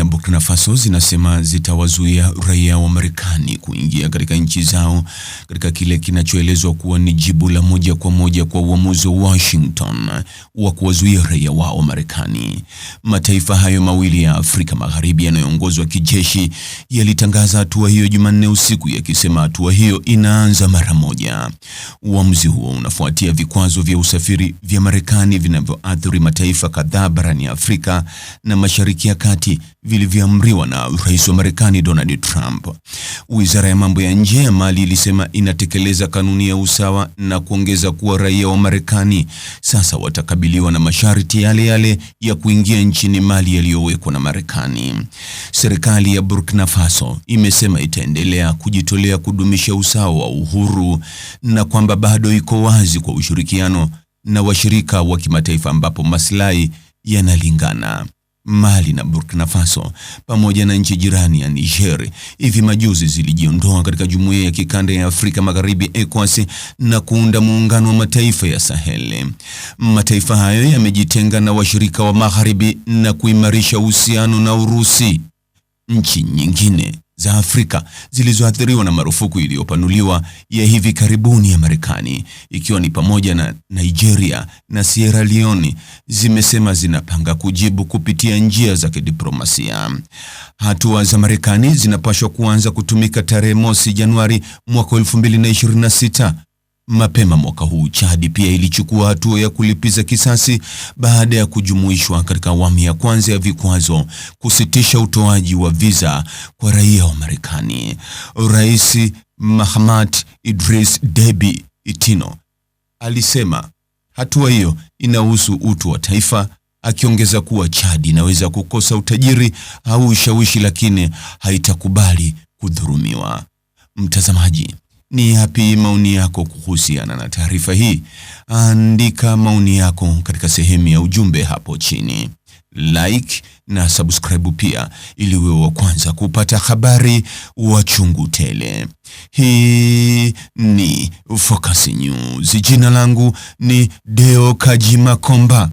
Burkina Faso zinasema zitawazuia raia wa Marekani kuingia katika nchi zao katika kile kinachoelezwa kuwa ni jibu la moja kwa moja kwa uamuzi wa Washington wa kuwazuia raia wao wa Marekani. Mataifa hayo mawili ya Afrika Magharibi yanayoongozwa kijeshi yalitangaza hatua hiyo Jumanne usiku, yakisema hatua hiyo inaanza mara moja. Uamuzi huo unafuatia vikwazo vya usafiri vya Marekani vinavyoathiri mataifa kadhaa barani Afrika na Mashariki ya Kati vilivyoamriwa na Rais wa Marekani Donald Trump. Wizara ya mambo ya nje ya Mali ilisema inatekeleza kanuni ya usawa na kuongeza kuwa raia wa Marekani sasa watakabiliwa na masharti yale yale ya kuingia nchini Mali yaliyowekwa na Marekani. Serikali ya Burkina Faso imesema itaendelea kujitolea kudumisha usawa wa uhuru na kwamba bado iko wazi kwa ushirikiano na washirika wa kimataifa ambapo maslahi yanalingana. Mali na Burkina Faso pamoja na nchi jirani ya Niger hivi majuzi zilijiondoa katika Jumuiya ya Kikanda ya Afrika Magharibi ECOWAS na kuunda muungano wa mataifa ya Sahel. Mataifa hayo yamejitenga na washirika wa Magharibi na kuimarisha uhusiano na Urusi. Nchi nyingine za Afrika zilizoathiriwa na marufuku iliyopanuliwa ya hivi karibuni ya Marekani, ikiwa ni pamoja na Nigeria na Sierra Leone, zimesema zinapanga kujibu kupitia njia za kidiplomasia. Hatua za Marekani zinapaswa kuanza kutumika tarehe 1 Januari mwaka 2026. Mapema mwaka huu, Chad pia ilichukua hatua ya kulipiza kisasi baada ya kujumuishwa katika awamu ya kwanza ya vikwazo kusitisha utoaji wa visa kwa raia wa Marekani. Rais Mahamat Idris Deby Itno alisema hatua hiyo inahusu utu wa taifa, akiongeza kuwa Chad inaweza kukosa utajiri au ushawishi lakini haitakubali kudhulumiwa. Mtazamaji, ni yapi maoni yako kuhusiana na taarifa hii? Andika maoni yako katika sehemu ya ujumbe hapo chini. Like na subscribe pia ili uwe wa kwanza kupata habari wa chungu tele. Hii ni Focus News. Jina langu ni Deo Kaji Makomba.